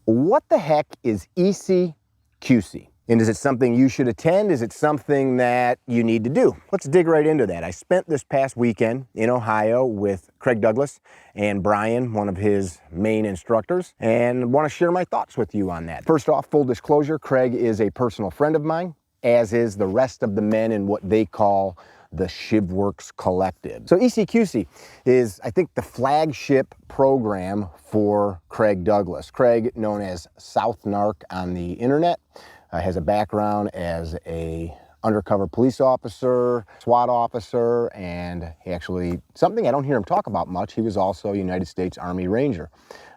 What the heck is ECQC? And is it something you should attend? Is it something that you need to do? Let's dig right into that. I spent this past weekend in Ohio with Craig Douglas and Brian, one of his main instructors, and want to share my thoughts with you on that. First off, full disclosure, Craig is a personal friend of mine, as is the rest of the men in what they call the ShivWorks collective. So ECQC is, I think, the flagship program for Craig Douglas. Craig, known as South Narc on the internet, has a background as a undercover police officer, SWAT officer, and he actually, something I don't hear him talk about much, he was also a United States Army Ranger.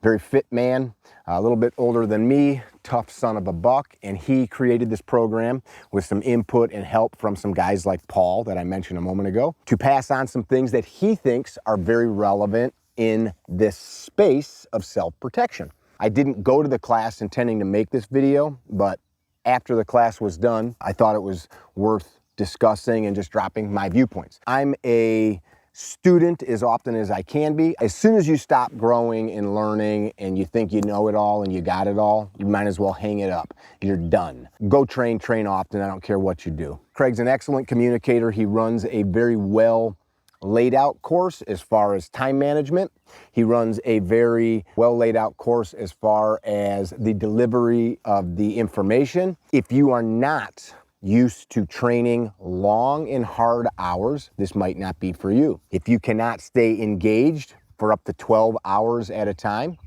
Very fit man, a little bit older than me, tough son of a buck, and he created this program with some input and help from some guys like Paul that I mentioned a moment ago to pass on some things that he thinks are very relevant in this space of self-protection. I didn't go to the class intending to make this video, but after the class was done, I thought it was worth discussing and just dropping my viewpoints. I'm a student as often as I can be. As soon as you stop growing and learning and you think you know it all and you got it all, you might as well hang it up. You're done. Go train often. I don't care what you do. Craig's an excellent communicator. He runs a very well laid out course as far as time management. He runs a very well laid out course as far as the delivery of the information. If you are not used to training long and hard hours, this might not be for you. If you cannot stay engaged for up to 12 hours at a time,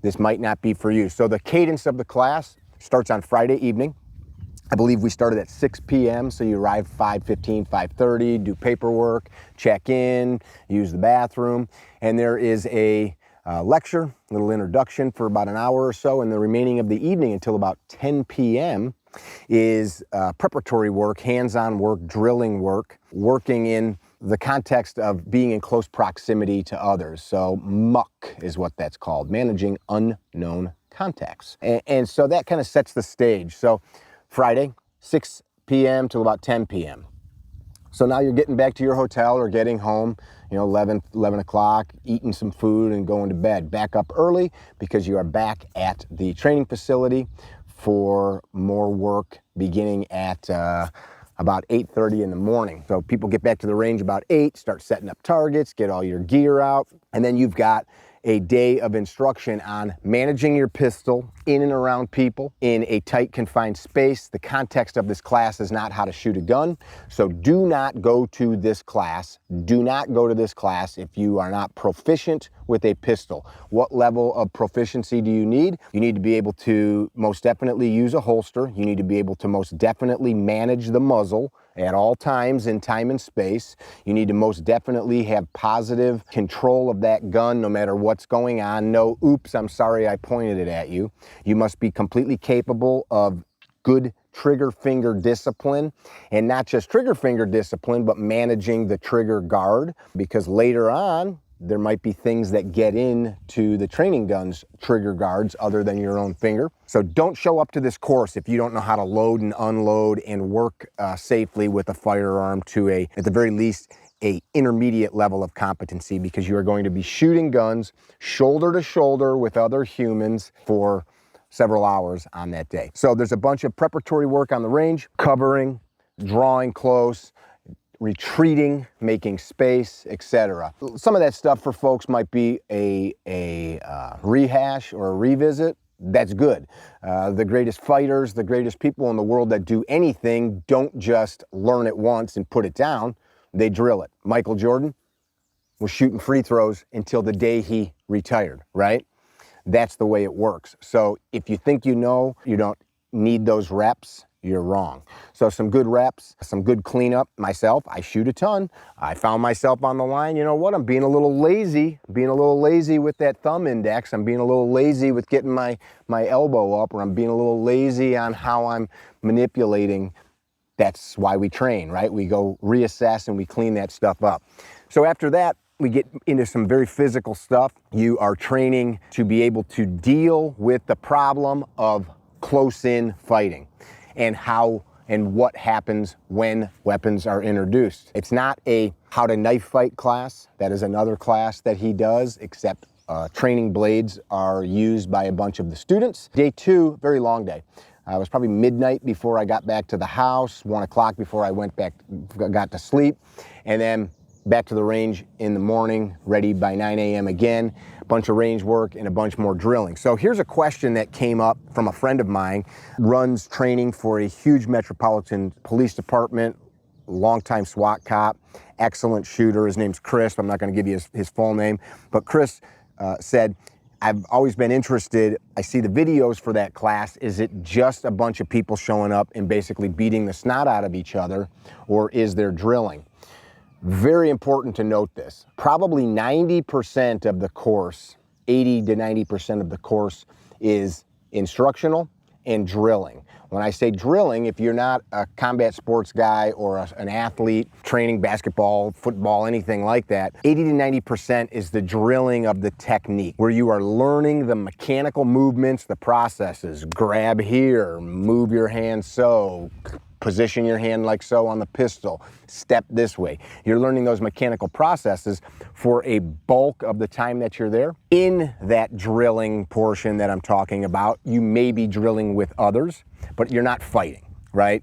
this might not be for you. So the cadence of the class starts on Friday evening. I believe we started at 6 p.m., so you arrive 5:15, 5:30, do paperwork, check in, use the bathroom, and there is a lecture, little introduction for about an hour or so, and the remaining of the evening until about 10 p.m. is preparatory work, hands-on work, drilling work, working in the context of being in close proximity to others. So muck is what that's called, managing unknown contacts. And so that kind of sets the stage. So Friday, 6 p.m. till about 10 p.m. So now you're getting back to your hotel or getting home, 11 o'clock, eating some food and going to bed. Back up early because you are back at the training facility for more work beginning at about 8:30 in the morning. So people get back to the range about 8, start setting up targets, get all your gear out, and then you've got a day of instruction on managing your pistol in and around people in a tight confined space. The context of this class is not how to shoot a gun. So do not go to this class. Do not go to this class if you are not proficient with a pistol. What level of proficiency do you need? You need to be able to most definitely use a holster. You need to be able to most definitely manage the muzzle at all times in time and space. You need to most definitely have positive control of that gun no matter what's going on. No, oops, I'm sorry I pointed it at you. You must be completely capable of good trigger finger discipline, and not just trigger finger discipline, but managing the trigger guard, because later on, there might be things that get into the training gun's trigger guards other than your own finger. So don't show up to this course if you don't know how to load and unload and work safely with a firearm to at the very least, a intermediate level of competency, because you are going to be shooting guns shoulder to shoulder with other humans for several hours on that day. So there's a bunch of preparatory work on the range, covering, drawing close, retreating, making space, etc. Some of that stuff for folks might be a rehash or a revisit. That's good. The greatest fighters, the greatest people in the world that do anything don't just learn it once and put it down. They drill it. Michael Jordan was shooting free throws until the day he retired, right? That's the way it works. So if you think you know, you don't need those reps, you're wrong. So some good reps, some good cleanup. Myself, I shoot a ton. I found myself on the line. You know what? I'm being a little lazy with that thumb index. I'm being a little lazy with getting my elbow up, or I'm being a little lazy on how I'm manipulating. That's why we train, right? We go reassess and we clean that stuff up. So after that, we get into some very physical stuff. You are training to be able to deal with the problem of close-in fighting and how and what happens when weapons are introduced. It's not a how to knife fight class. That is another class that he does, except training blades are used by a bunch of the students. Day 2, very long day. It was probably midnight before I got back to the house, 1 o'clock before I got to sleep, and then back to the range in the morning, ready by 9 a.m. again, a bunch of range work and a bunch more drilling. So here's a question that came up from a friend of mine, runs training for a huge metropolitan police department, longtime SWAT cop, excellent shooter. His name's Chris. I'm not going to give you his full name, but Chris said, I've always been interested. I see the videos for that class. Is it just a bunch of people showing up and basically beating the snot out of each other, or is there drilling? Very important to note this. Probably 90% of the course, 80 to 90% of the course is instructional and drilling. When I say drilling, if you're not a combat sports guy or an athlete training basketball, football, anything like that, 80 to 90% is the drilling of the technique, where you are learning the mechanical movements, the processes. Grab here, move your hand so, position your hand like so on the pistol, step this way. You're learning those mechanical processes for a bulk of the time that you're there. In that drilling portion that I'm talking about, you may be drilling with others, but you're not fighting, right?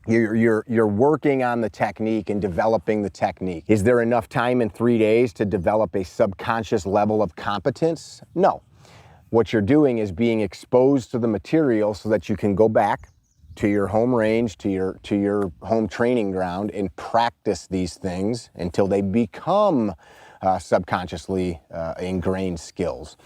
You're working on the technique and developing the technique. Is there enough time in 3 days to develop a subconscious level of competence? No. What you're doing is being exposed to the material so that you can go back to your home range, to your home training ground, and practice these things until they become subconsciously ingrained skills.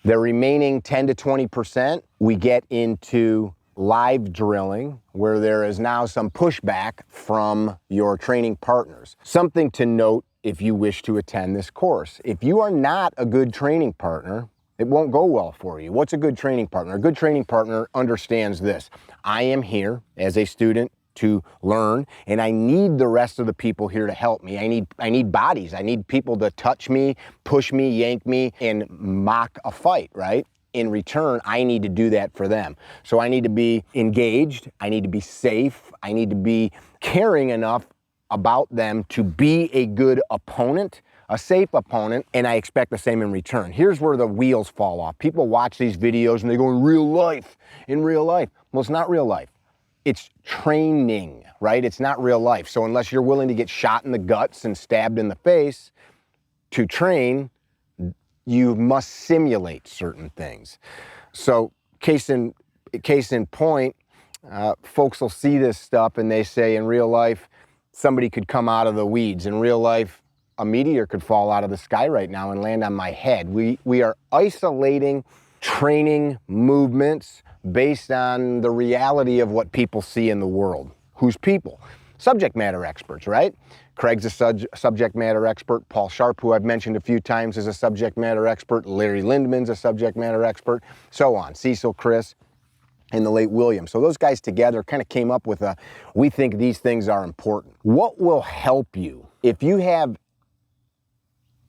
The remaining 10 to 20%, we get into live drilling, where there is now some pushback from your training partners. Something to note if you wish to attend this course. If you are not a good training partner, it won't go well for you. What's a good training partner? A good training partner understands this. I am here as a student to learn, and I need the rest of the people here to help me. I need bodies. I need people to touch me, push me, yank me, and mock a fight, right? In return, I need to do that for them. So I need to be engaged. I need to be safe. I need to be caring enough about them to be a good opponent, a safe opponent, and I expect the same in return. Here's where the wheels fall off. People watch these videos and they go, in real life. Well, it's not real life. It's training, right? It's not real life. So unless you're willing to get shot in the guts and stabbed in the face to train, you must simulate certain things. So case in point, folks will see this stuff and they say, in real life, somebody could come out of the weeds. In real life, a meteor could fall out of the sky right now and land on my head. We are isolating training movements based on the reality of what people see in the world. Who's people? Subject matter experts, right? Craig's a subject matter expert. Paul Sharp, who I've mentioned a few times, is a subject matter expert. Larry Lindman's a subject matter expert, so on. Cecil, Chris, and the late William. So those guys together kind of came up with we think these things are important. What will help you if you have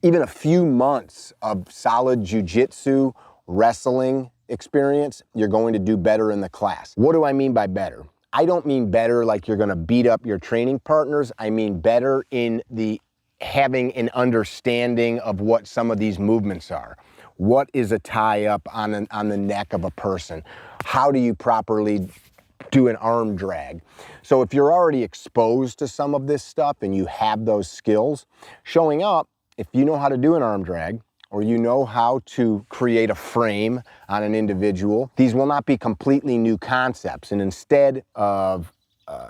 even a few months of solid jiu-jitsu, wrestling experience, you're going to do better in the class. What do I mean by better? I don't mean better like you're gonna beat up your training partners. I mean better in the having an understanding of what some of these movements are. What is a tie-up on the neck of a person? How do you properly do an arm drag? So if you're already exposed to some of this stuff and you have those skills, showing up, if you know how to do an arm drag, or you know how to create a frame on an individual, these will not be completely new concepts. And instead of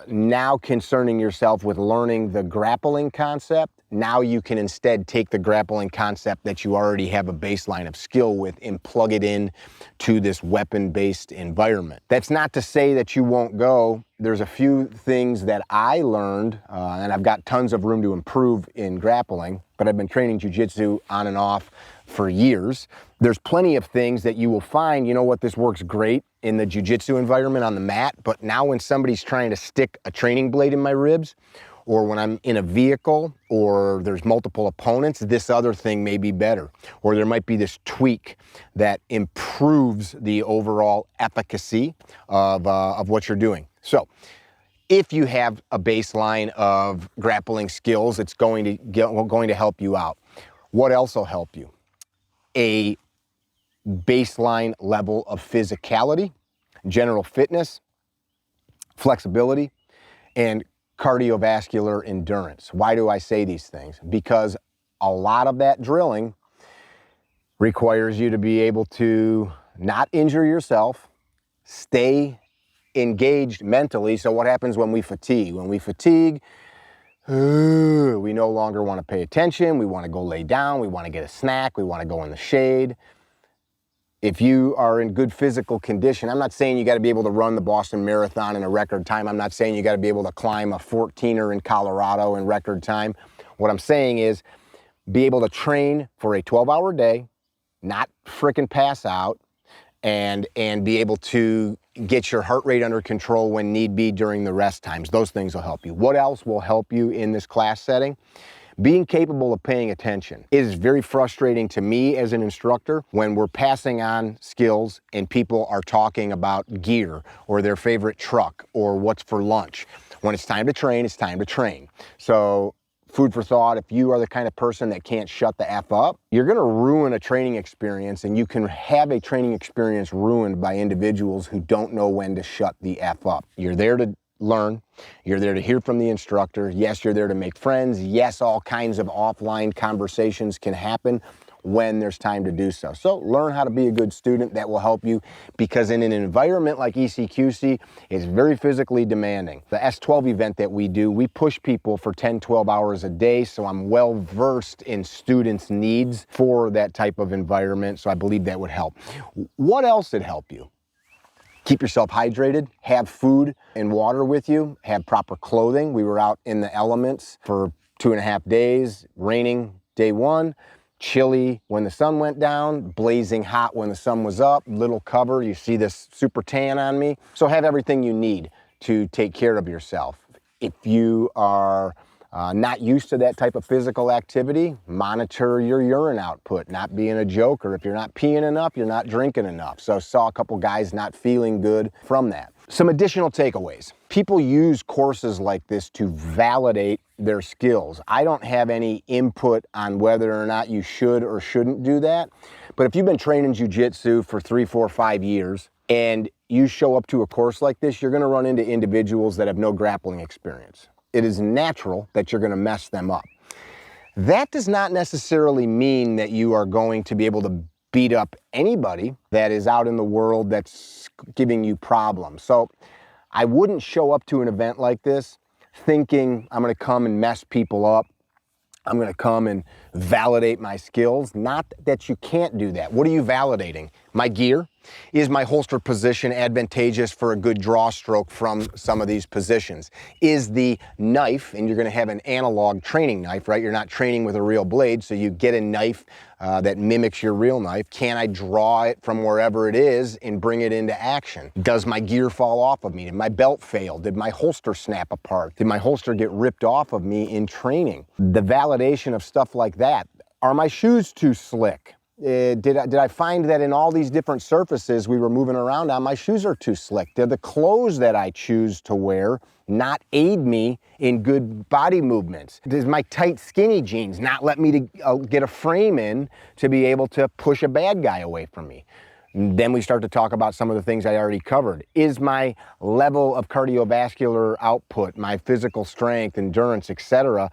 now concerning yourself with learning the grappling concept, now you can instead take the grappling concept that you already have a baseline of skill with and plug it in to this weapon-based environment. That's not to say that you won't go. There's a few things that I learned, and I've got tons of room to improve in grappling, but I've been training jiu-jitsu on and off for years. There's plenty of things that you will find, you know what, this works great in the jiu-jitsu environment on the mat, but now when somebody's trying to stick a training blade in my ribs, or when I'm in a vehicle, or there's multiple opponents, this other thing may be better. Or there might be this tweak that improves the overall efficacy of what you're doing. So if you have a baseline of grappling skills, it's going to help you out. What else will help you? a baseline level of physicality, general fitness, flexibility, and cardiovascular endurance. Why do I say these things? Because a lot of that drilling requires you to be able to not injure yourself, stay engaged mentally. So what happens when we fatigue? When we fatigue, we no longer want to pay attention. We want to go lay down. We want to get a snack. We want to go in the shade. If you are in good physical condition, I'm not saying you got to be able to run the Boston Marathon in a record time. I'm not saying you got to be able to climb a 14er in Colorado in record time. What I'm saying is be able to train for a 12-hour day, not frickin' pass out, and be able to get your heart rate under control when need be during the rest times. Those things will help you. What else will help you in this class setting? Being capable of paying attention. It is very frustrating to me as an instructor when we're passing on skills and people are talking about gear or their favorite truck or what's for lunch. When it's time to train, it's time to train. So food for thought, if you are the kind of person that can't shut the F up, you're gonna ruin a training experience, and you can have a training experience ruined by individuals who don't know when to shut the F up. You're there to learn. You're there to hear from the instructor. Yes, you're there to make friends. Yes, all kinds of offline conversations can happen when there's time to do so. So learn how to be a good student. That will help you, because in an environment like ECQC, it's very physically demanding. The S12 event that we do, we push people for 10, 12 hours a day, so I'm well versed in students' needs for that type of environment, so I believe that would help. What else would help you? Keep yourself hydrated, have food and water with you, have proper clothing. We were out in the elements for 2.5 days, raining day one, chilly when the sun went down, blazing hot when the sun was up, little cover. You see this super tan on me. So have everything you need to take care of yourself. If you are not used to that type of physical activity, monitor your urine output, not being a joker. If you're not peeing enough, you're not drinking enough. So saw a couple guys not feeling good from that. Some additional takeaways. People use courses like this to validate their skills. I don't have any input on whether or not you should or shouldn't do that. But if you've been training jiu-jitsu for 3, 4, 5 years and you show up to a course like this, you're gonna run into individuals that have no grappling experience. It is natural that you're gonna mess them up. That does not necessarily mean that you are going to be able to beat up anybody that is out in the world that's giving you problems. So I wouldn't show up to an event like this thinking I'm gonna come and mess people up. I'm gonna come and validate my skills. Not that you can't do that. What are you validating? My gear? Is my holster position advantageous for a good draw stroke from some of these positions? Is the knife, and you're gonna have an analog training knife, right? You're not training with a real blade, so you get a knife that mimics your real knife. Can I draw it from wherever it is and bring it into action? Does my gear fall off of me? Did my belt fail? Did my holster snap apart? Did my holster get ripped off of me in training? The validation of stuff like that. Are my shoes too slick? Did I find that in all these different surfaces we were moving around on, my shoes are too slick? Do the clothes that I choose to wear not aid me in good body movements? Does my tight skinny jeans not let me to get a frame in to be able to push a bad guy away from me? Then we start to talk about some of the things I already covered. Is my level of cardiovascular output, my physical strength, endurance, etc.,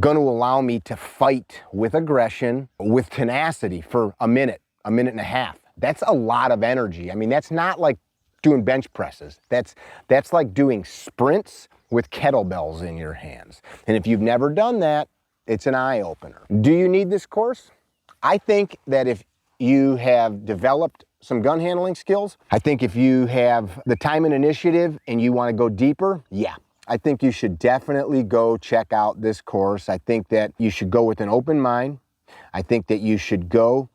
going to allow me to fight with aggression, with tenacity for a minute and a half? That's a lot of energy. I mean, that's not like doing bench presses. That's like doing sprints with kettlebells in your hands. And if you've never done that, it's an eye-opener. Do you need this course? I think that if you have developed some gun handling skills, I think if you have the time and initiative and you want to go deeper, yeah. I think you should definitely go check out this course. I think that you should go with an open mind. I think that you should go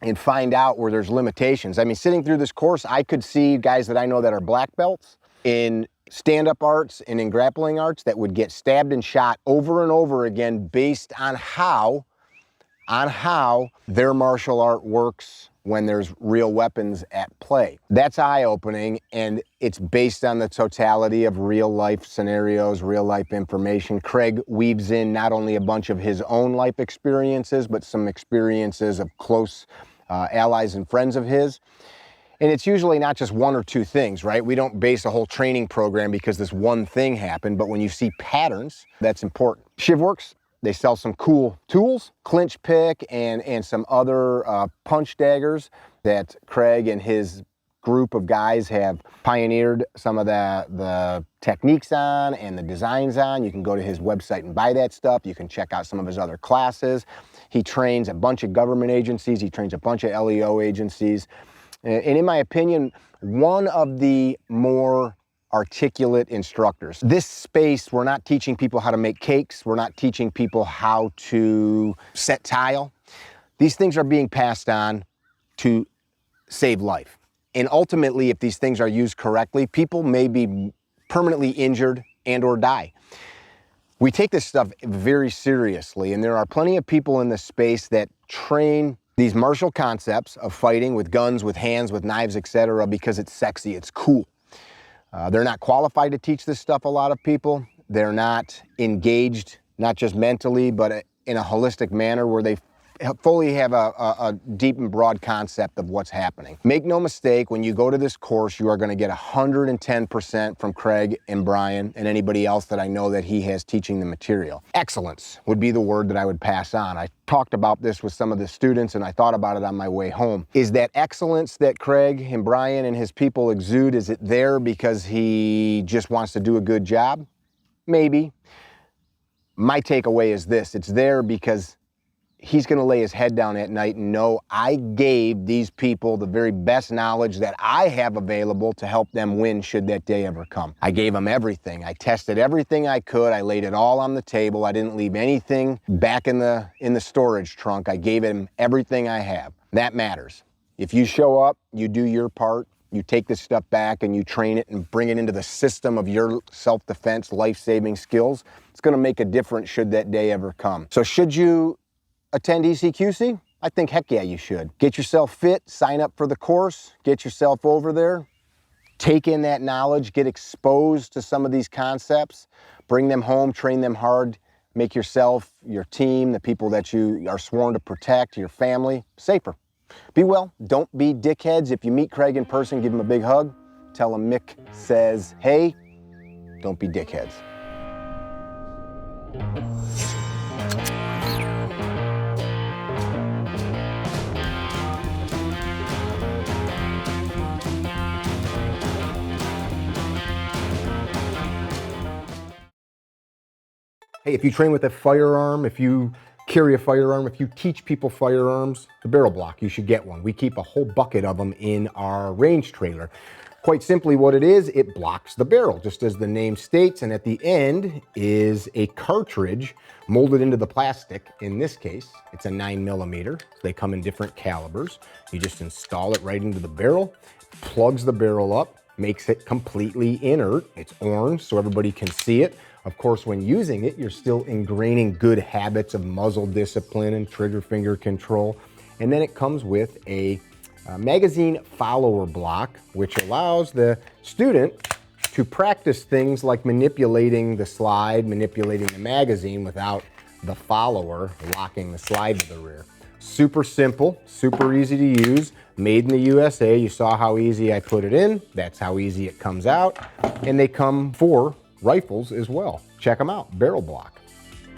and find out where there's limitations. I mean, sitting through this course, I could see guys that I know that are black belts in stand-up arts and in grappling arts that would get stabbed and shot over and over again based on how their martial art works when there's real weapons at play. That's eye-opening, and it's based on the totality of real-life scenarios, real-life information. Craig weaves in not only a bunch of his own life experiences, but some experiences of close allies and friends of his. And it's usually not just one or two things, right? We don't base a whole training program because this one thing happened, but when you see patterns, that's important. ShivWorks, they sell some cool tools, clinch pick and some other punch daggers that Craig and his group of guys have pioneered some of the techniques on and the designs on. You can go to his website and buy that stuff. You can check out some of his other classes. He trains a bunch of government agencies. He trains a bunch of LEO agencies. And in my opinion, one of the more articulate instructors. This space, we're not teaching people how to make cakes. We're not teaching people how to set tile. These things are being passed on to save life. And ultimately, if these things are used correctly, people may be permanently injured and or die. We take this stuff very seriously, and there are plenty of people in this space that train these martial concepts of fighting with guns, with hands, with knives, etc., because it's sexy, it's cool. They're not qualified to teach this stuff, a lot of people. They're not engaged, not just mentally, but in a holistic manner where they fully have a deep and broad concept of what's happening. Make no mistake, when you go to this course, you are going to get 110% from Craig and Brian and anybody else that I know that he has teaching the material. Excellence would be the word that I would pass on. I talked about this with some of the students and I thought about it on my way home. Is that excellence that Craig and Brian and his people exude, is it there because he just wants to do a good job? Maybe. My takeaway is this: it's there because he's going to lay his head down at night and know I gave these people the very best knowledge that I have available to help them win should that day ever come. I gave them everything. I tested everything I could. I laid it all on the table. I didn't leave anything back in the storage trunk. I gave him everything I have. That matters. If you show up, you do your part, you take this stuff back and you train it and bring it into the system of your self-defense, life-saving skills, it's going to make a difference should that day ever come. So should you attend ECQC? I think heck yeah, you should. Get yourself fit, sign up for the course, get yourself over there, take in that knowledge, get exposed to some of these concepts, bring them home, train them hard, make yourself, your team, the people that you are sworn to protect, your family, safer. Be well, don't be dickheads. If you meet Craig in person, give him a big hug. Tell him Mick says, hey, don't be dickheads. Hey, if you train with a firearm, if you carry a firearm, if you teach people firearms, the barrel block, you should get one. We keep a whole bucket of them in our range trailer. Quite simply what it is, it blocks the barrel, just as the name states, and at the end is a cartridge molded into the plastic. In this case, it's a 9mm. So they come in different calibers. You just install it right into the barrel, plugs the barrel up, makes it completely inert. It's orange so everybody can see it. Of course, when using it, you're still ingraining good habits of muzzle discipline and trigger finger control. And then it comes with a magazine follower block, which allows the student to practice things like manipulating the slide, manipulating the magazine without the follower locking the slide to the rear. Super simple, super easy to use, made in the USA. You saw how easy I put it in. That's how easy it comes out. And they come for rifles as well. Check them out, Barrel Block.